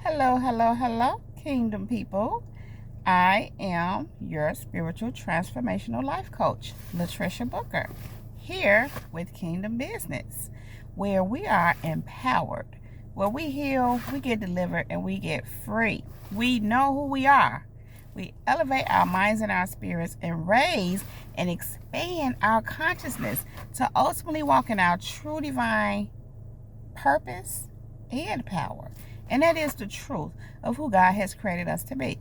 Hello, hello, hello, kingdom people. I am your spiritual transformational life coach, Latricia Booker, here with Kingdom Business, where we are empowered, where we heal, we get delivered, and we get free. We know who we are. We elevate our minds and our spirits and raise and expand our consciousness to ultimately walk in our true divine purpose and power. And that is the truth of who God has created us to be.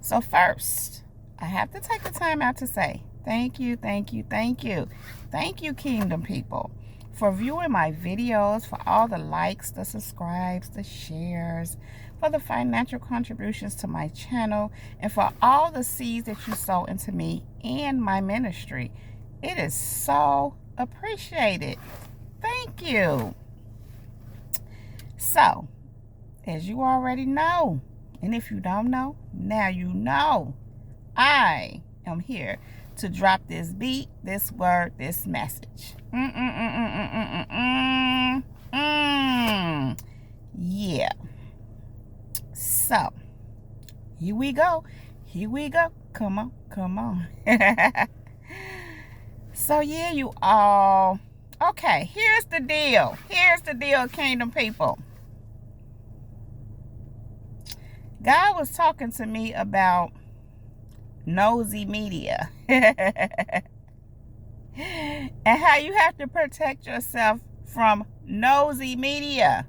So first, I have to take the time out to say thank you, thank you, thank you. Thank you, kingdom people, for viewing my videos, for all the likes, the subscribes, the shares, for the financial contributions to my channel, and for all the seeds that you sow into me and my ministry. It is so appreciated. Thank you. So, as you already know, and if you don't know, now you know, I am here to drop this beat, this word, this message. Yeah. So, here we go. Here we go. Come on, come on. So, yeah, you all. Okay, here's the deal. Here's the deal, kingdom people. God was talking to me about Nosey Media and how you have to protect yourself from Nosey Media.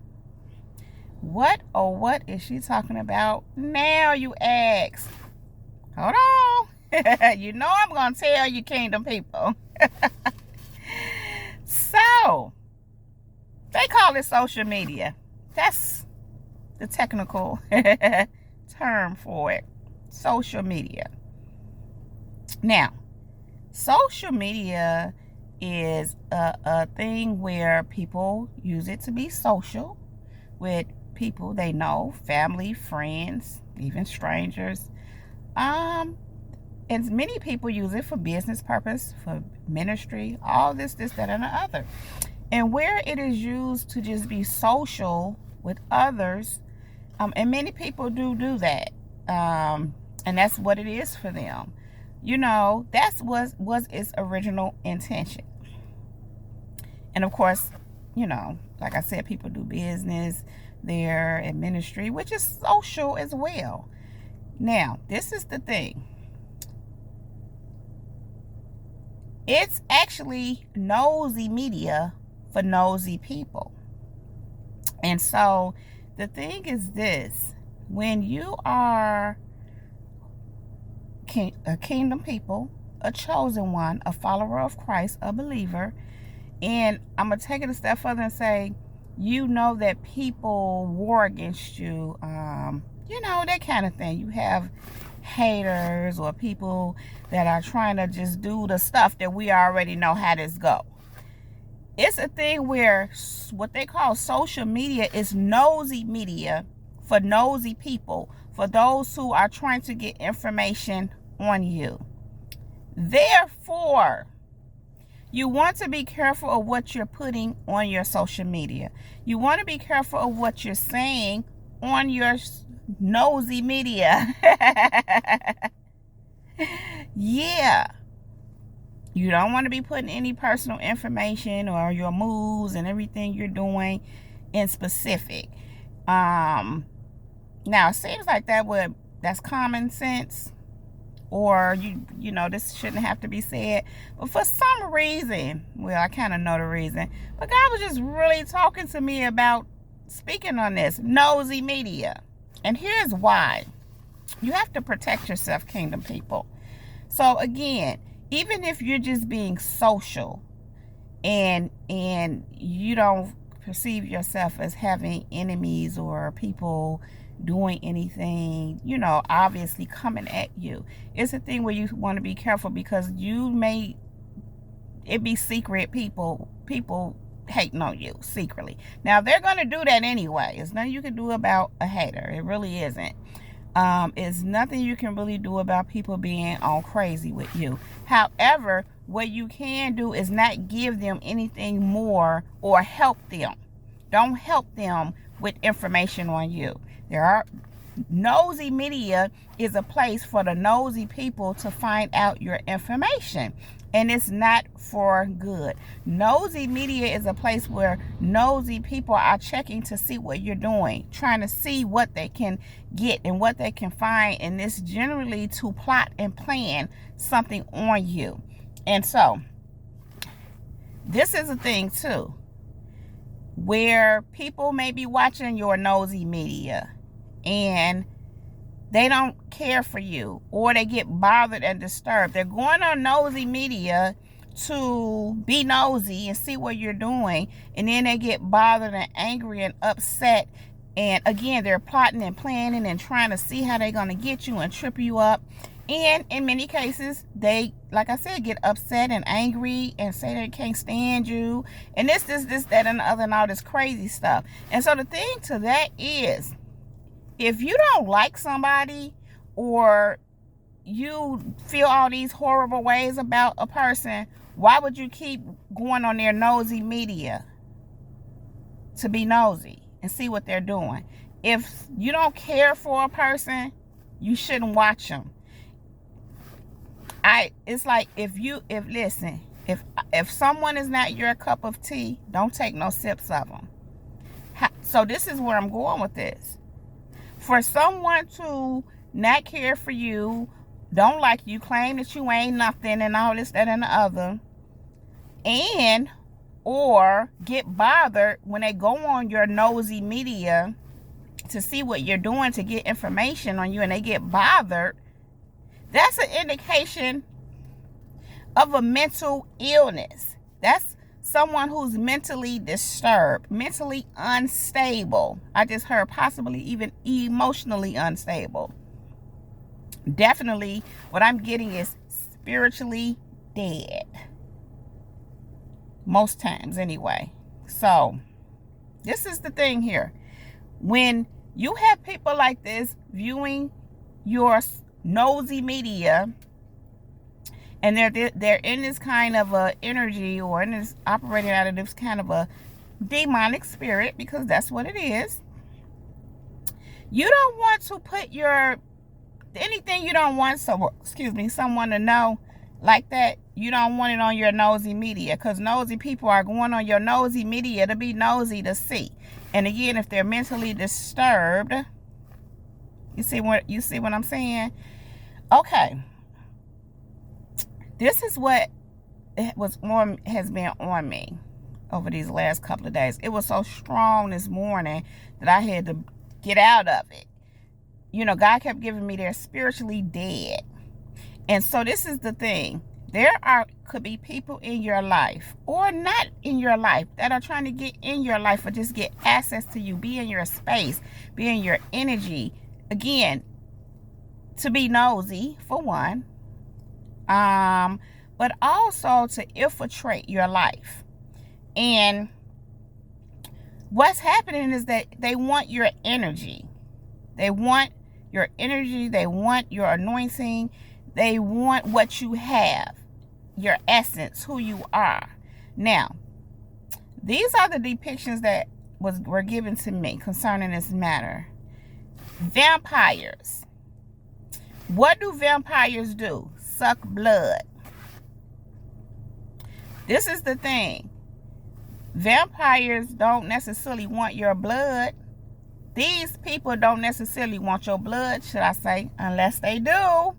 What is she talking about now, you ask? Hold on. You know I'm going to tell you, kingdom people. So, they call it social media. That's the technical term for it. Social media. Now, social media is a thing where people use it to be social with people they know, family, friends, even strangers. And many people use it for business purpose, for ministry, all this, that, and the other. And where it is used to just be social with others, and many people do that, and that's what it is for them. You know, that's was its original intention. And of course, you know, like I said, people do business there and ministry, which is social as well. Now, this is the thing. It's actually Nosey Media for nosy people. And so the thing is this: when you are a kingdom people, a chosen one, a follower of Christ, a believer, and I'm going to take it a step further and say, you know that people war against you, you know, that kind of thing. You have haters or people that are trying to just do the stuff that we already know how this go. It's a thing where what they call social media is nosy media for nosy people, for those who are trying to get information on you. Therefore, you want to be careful of what you're putting on your social media. You want to be careful of what you're saying on your nosy media. Yeah. You don't want to be putting any personal information or your moves and everything you're doing in specific. Now, it seems like that's common sense, or you know, this shouldn't have to be said. But for some reason, well, I kind of know the reason, but God was just really talking to me about speaking on this nosy media. And here's why. You have to protect yourself, kingdom people. So again, even if you're just being social and you don't perceive yourself as having enemies or people doing anything, you know, obviously coming at you, it's a thing where you want to be careful, because it be secret people hating on you secretly. Now, they're going to do that anyway. There's nothing you can do about a hater. It really isn't. It's nothing you can really do about people being all crazy with you. However, what you can do is not give them anything more or help them. don't help them with information on you. Nosey Media is a place for the nosy people to find out your information, and it's not for good. Nosey Media is a place where nosy people are checking to see what you're doing, trying to see what they can get and what they can find, and it's generally to plot and plan something on you. And so this is a thing too, where people may be watching your nosy media and they don't care for you, or they get bothered and disturbed. They're going on nosy media to be nosy and see what you're doing, and then they get bothered and angry and upset, and again, they're plotting and planning and trying to see how they're going to get you and trip you up. And in many cases, they, like I said, get upset and angry and say they can't stand you, and this, that, and the other, and all this crazy stuff. And so the thing to that is, if you don't like somebody, or you feel all these horrible ways about a person, why would you keep going on their nosy media to be nosy and see what they're doing? If you don't care for a person, you shouldn't watch them. It's like, if someone is not your cup of tea, don't take no sips of them. So this is where I'm going with this. For someone to not care for you, don't like you, claim that you ain't nothing, and all this, that, and the other, and or get bothered when they go on your nosy media to see what you're doing, to get information on you, and they get bothered, that's an indication of a mental illness. That's someone who's mentally disturbed, mentally unstable. I just heard possibly even emotionally unstable. Definitely what I'm getting is spiritually dead. Most times anyway. So this is the thing here. When you have people like this viewing your nosy media, and they're in this kind of a energy, or in this, operating out of this kind of a demonic spirit, because that's what it is. You don't want to put anything you don't want someone to know like that. You don't want it on your nosy media, because nosy people are going on your nosy media to be nosy to see. And again, if they're mentally disturbed, you see what I'm saying? Okay. This is what has been on me over these last couple of days. It was so strong this morning that I had to get out of it. You know, God kept giving me they're spiritually dead. And so this is the thing. Could be people in your life or not in your life that are trying to get in your life, or just get access to you, be in your space, be in your energy. Again, to be nosy, for one. But also to infiltrate your life. And what's happening is that they want your energy. They want your energy. They want your anointing. They want what you have, your essence, who you are. Now, these are the depictions that were given to me concerning this matter. Vampires. What do vampires do? Suck blood. This is the thing. Vampires don't necessarily want your blood. These people don't necessarily want your blood, should I say, unless they do.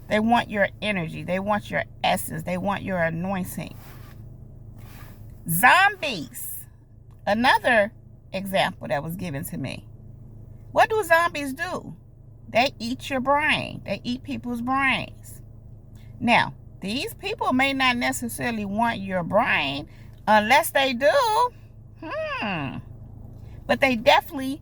They want your energy. They want your essence. They want your anointing. Zombies. Another example that was given to me. What do zombies do? They eat your brain. They eat people's brains. Now, these people may not necessarily want your brain unless they do. But they definitely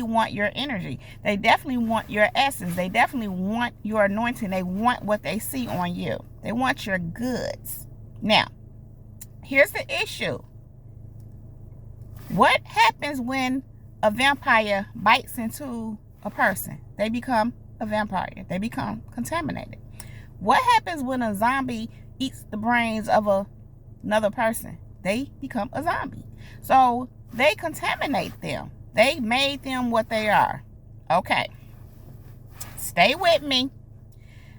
want your energy. They definitely want your essence. They definitely want your anointing. They want what they see on you. They want your goods. Now, here's the issue. What happens when a vampire bites into a person? They become a vampire. They become contaminated. What happens when a zombie eats the brains of another person? they become a zombie. So they contaminate them. They made them what they are. Okay. Stay with me.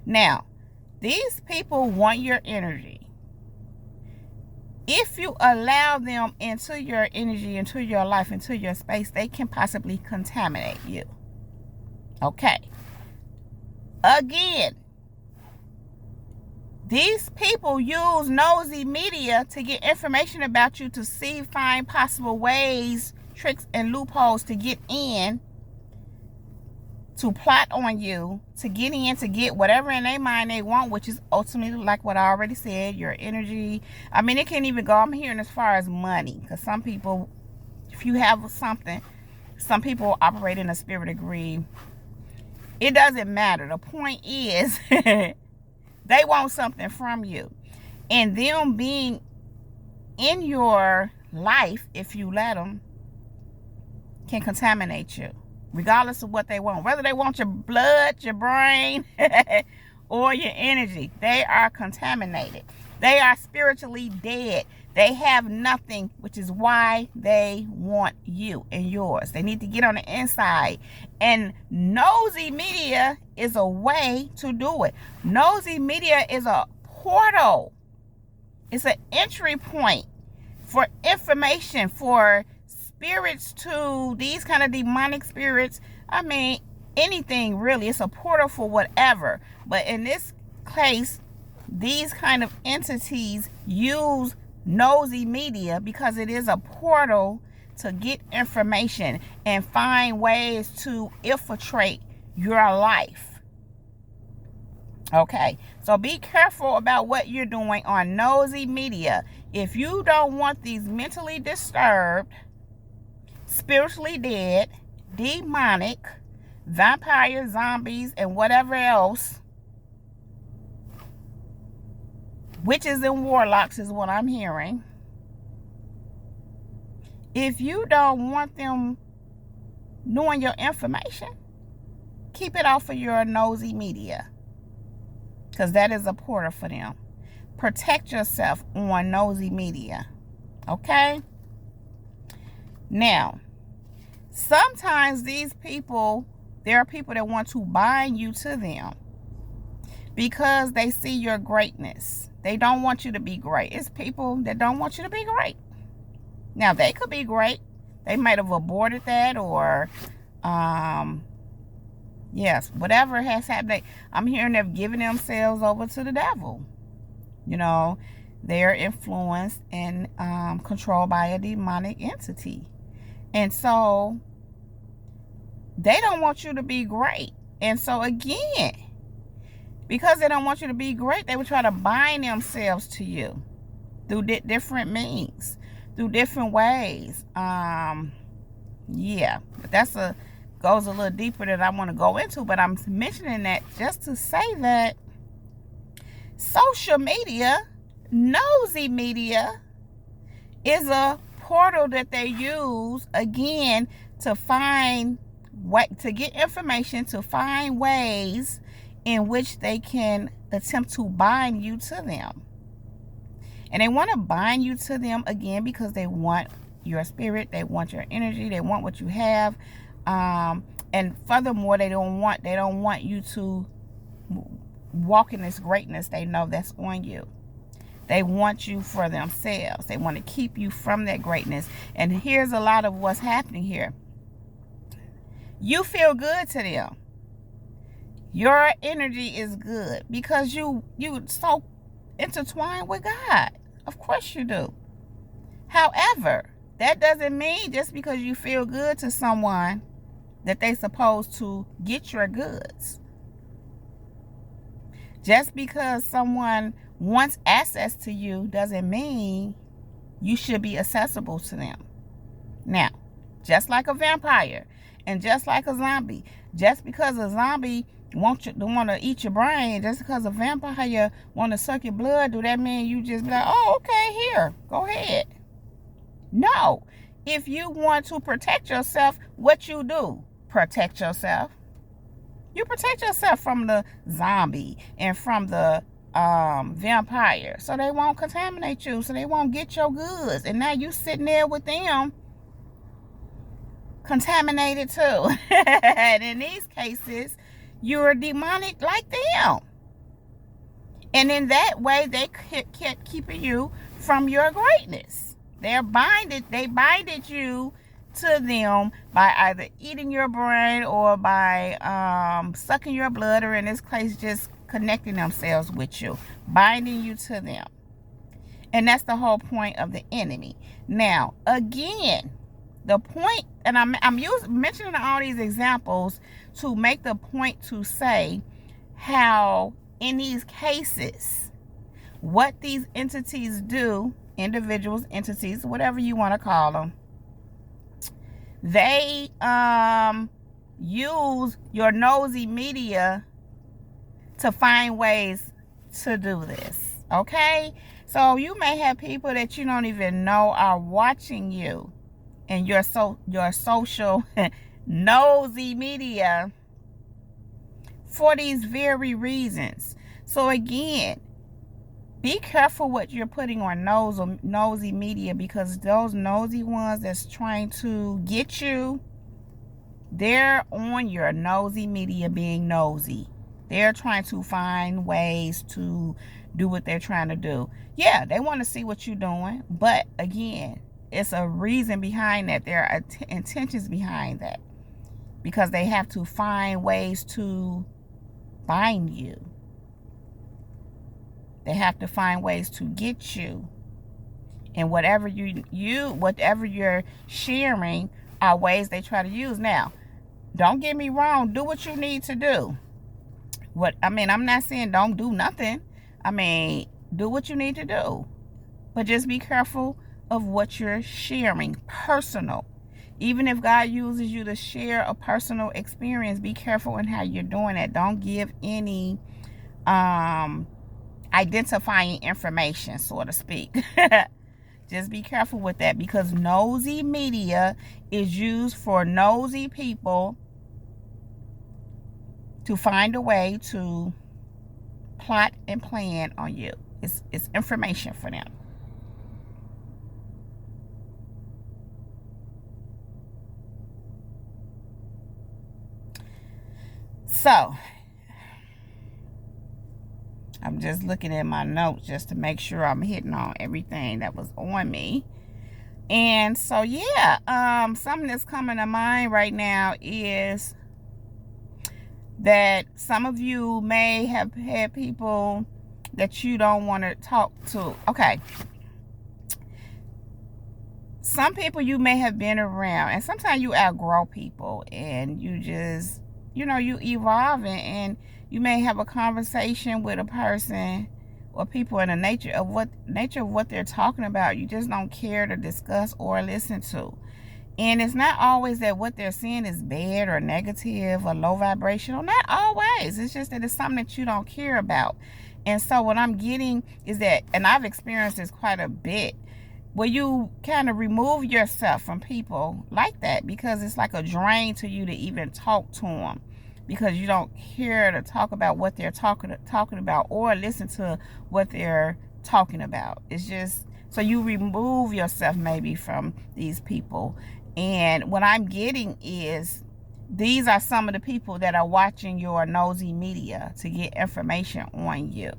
Now, these people want your energy. If you allow them into your energy, into your life, into your space, they can possibly contaminate you. Okay. Again, these people use Nosey Media to get information about you, to see, find possible ways, tricks, and loopholes to get in, to plot on you, to get in, to get whatever in their mind they want, which is ultimately, like what I already said, your energy. I mean, it can't even go, I'm hearing as far as money, because some people, if you have something, some people operate in a spirit of greed. It doesn't matter. The point is, they want something from you. And them being in your life, if you let them, can contaminate you. Regardless of what they want. Whether they want your blood, your brain, or your energy. They are contaminated. They are spiritually dead. They have nothing, which is why they want you and yours. They need to get on the inside. And Nosey Media is a way to do it. Nosey Media is a portal. It's an entry point for information, for spirits, to these kind of demonic spirits. I mean, anything really. It's a portal for whatever. But in this case, these kind of entities use Nosey Media because it is a portal to get information and find ways to infiltrate your life. Okay, so be careful about what you're doing on Nosey Media. If you don't want these mentally disturbed, spiritually dead, demonic, vampires, zombies, and whatever else, witches and warlocks is what I'm hearing. If you don't want them knowing your information, keep it off of your Nosey Media, because that is a portal for them. Protect yourself on Nosey Media. Okay? Now, sometimes these people, there are people that want to bind you to them because they see your greatness. They don't want you to be great. It's people that don't want you to be great. Now, they could be great. They might have aborted that, or, yes, whatever has happened. I'm hearing they've given themselves over to the devil. You know, they're influenced and controlled by a demonic entity. And so they don't want you to be great. And so again, because they don't want you to be great, they would try to bind themselves to you through different means, through different ways. Yeah, but goes a little deeper than I want to go into. But I'm mentioning that just to say that social media, Nosey Media, is a portal that they use, again, to find to get information, to find ways in which they can attempt to bind you to them. And they want to bind you to them, again, because they want your spirit, they want your energy, they want what you have, and furthermore, they don't want you to walk in this greatness they know that's on you. They want you for themselves. They want to keep you from that greatness. And here's a lot of what's happening here. You feel good to them. Your energy is good because you so intertwined with God. Of course you do. However, that doesn't mean just because you feel good to someone that they're supposed to get your goods. Just because someone wants access to you doesn't mean you should be accessible to them. Now, just like a vampire and just like a zombie, just because a zombie want to eat your brain, just because a vampire want to suck your blood, do that mean you just be like, oh, okay, here, go ahead? No. If you want to protect yourself, what you do? Protect yourself. You protect yourself from the zombie and from the vampire, so they won't contaminate you, so they won't get your goods, and now you sitting there with them contaminated too. And in these cases, you're demonic like them, and in that way they kept keeping you from your greatness. They binded you to them by either eating your brain or by sucking your blood, or in this case just connecting themselves with you, binding you to them. And that's the whole point of the enemy. Now, again, the point, and I'm mentioning all these examples to make the point to say how in these cases, what these entities do, individuals, entities, whatever you want to call them, they use your nosy media to find ways to do this. Okay? So you may have people that you don't even know are watching you and your social nosy media for these very reasons. So again, be careful what you're putting on nosy media, because those nosy ones that's trying to get you, they're on your nosy media being nosy. They're trying to find ways to do what they're trying to do. Yeah, they want to see what you're doing, but again, it's a reason behind that. There are intentions behind that, because they have to find ways to bind you. They have to find ways to get you. And whatever whatever you're sharing are ways they try to use. Now, don't get me wrong, do what you need to do. I'm not saying don't do nothing. Do what you need to do. But just be careful of what you're sharing, personal. Even if God uses you to share a personal experience, be careful in how you're doing it. Don't give any identifying information, so to speak. Just be careful with that, because nosy media is used for nosy people to find a way to plot and plan on you. It's information for them. So, I'm just looking at my notes just to make sure I'm hitting on everything that was on me. And so, yeah, something that's coming to mind right now is that some of you may have had people that you don't want to talk to. Okay. Some people you may have been around, and sometimes you outgrow people, and you just, you evolving, and you may have a conversation with a person or people in the nature of what they're talking about. You just don't care to discuss or listen to. And it's not always that what they're saying is bad or negative or low vibrational. Not always. It's just that it's something that you don't care about. And so what I'm getting is that, and I've experienced this quite a bit, where you kind of remove yourself from people like that, because it's like a drain to you to even talk to them, because you don't care to talk about what they're talking about or listen to what they're talking about. It's just, so you remove yourself maybe from these people. And what I'm getting is, these are some of the people that are watching your nosy media to get information on you.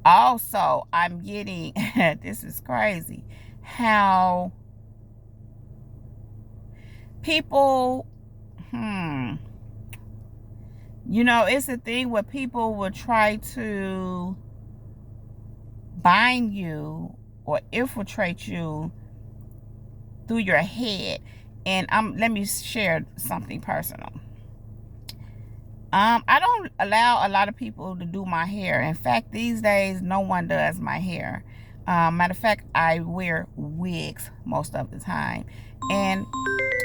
Also, I'm getting, this is crazy, how people, it's a thing where people will try to bind you or infiltrate you through your head. And let me share something personal. I don't allow a lot of people to do my hair. In fact, these days, no one does my hair. Matter of fact, I wear wigs most of the time. And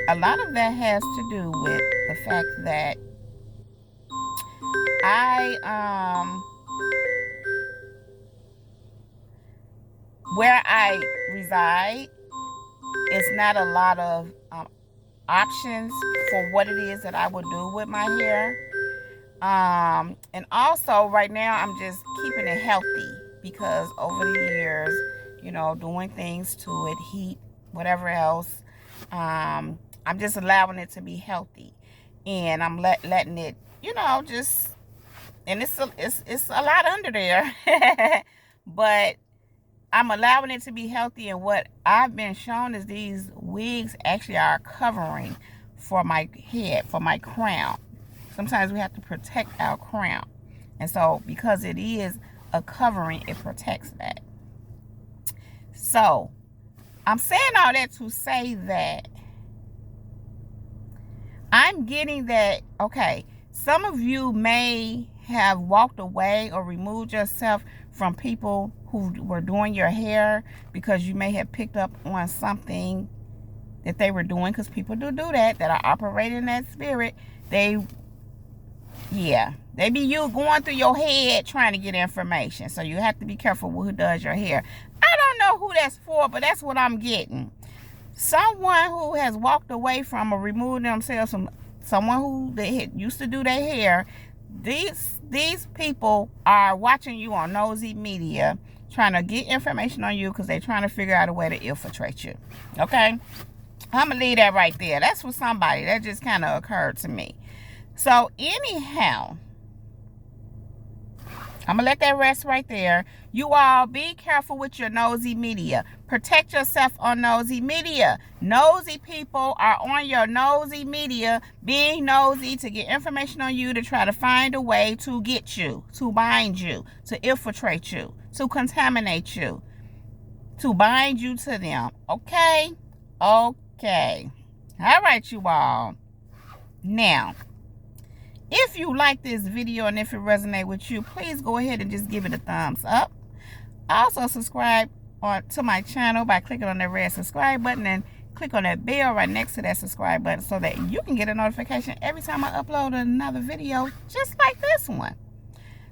a lot of that has to do with the fact that where I reside, it's not a lot of options for what it is that I would do with my hair. And also right now I'm just keeping it healthy because over the years, doing things to it, heat, whatever else, I'm just allowing it to be healthy, and I'm letting it, just, and it's a lot under there, but I'm allowing it to be healthy. And what I've been shown is these wigs actually are covering for my head, for my crown. Sometimes we have to protect our crown. And so because it is a covering, it protects that. So I'm saying all that to say that I'm getting that, okay, some of you may have walked away or removed yourself from people who were doing your hair because you may have picked up on something that they were doing, because people do that are operating in that spirit. They be you going through your head trying to get information. So you have to be careful who does your hair. I don't know who that's for, but that's what I'm getting. Someone who has walked away from or removed themselves from someone who they used to do their hair. These people are watching you on Nosey Media, trying to get information on you because they're trying to figure out a way to infiltrate you. Okay? I'm going to leave that right there. That's for somebody. That just kind of occurred to me. So anyhow, I'm going to let that rest right there. You all be careful with your Nosey Media. Protect yourself on Nosey Media. Nosey people are on your Nosey Media being nosy to get information on you, to try to find a way to get you, to bind you, to infiltrate you, to contaminate you, to bind you to them. Okay? Okay. All right, you all. Now, if you like this video and if it resonates with you, please go ahead and just give it a thumbs up. Also, subscribe to my channel by clicking on that red subscribe button and click on that bell right next to that subscribe button so that you can get a notification every time I upload another video just like this one.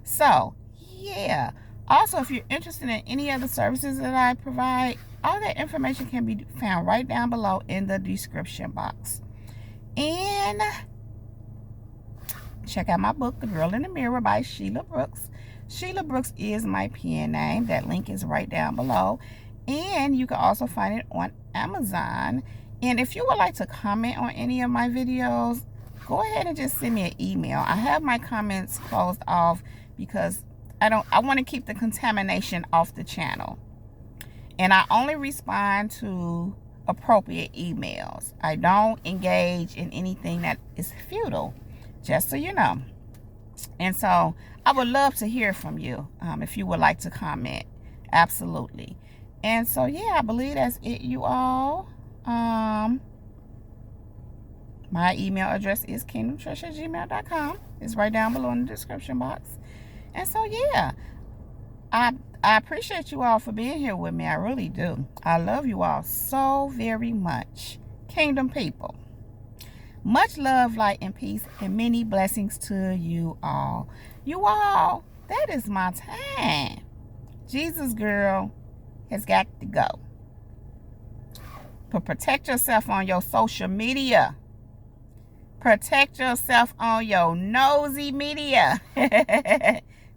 So, yeah. Also, if you're interested in any other services that I provide, all that information can be found right down below in the description box. And check out my book, The Girl in the Mirror by Sheila Brooks. Sheila Brooks is my pen name. That link is right down below. And you can also find it on Amazon. And if you would like to comment on any of my videos, go ahead and just send me an email. I have my comments closed off because I want to keep the contamination off the channel. And I only respond to appropriate emails. I don't engage in anything that is futile, just so you know. And so I would love to hear from you if you would like to comment. Absolutely. And so, yeah, I believe that's it, you all. My email address is kingdomtreasure@gmail.com. It's right down below in the description box. And so, yeah, I appreciate you all for being here with me. I really do. I love you all so very much. Kingdom people. Much love, light, and peace, and many blessings to you all. You all, that is my time. Jesus girl has got to go. But protect yourself on your social media. Protect yourself on your Nosey Media.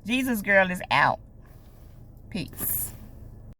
Jesus girl is out. Peace.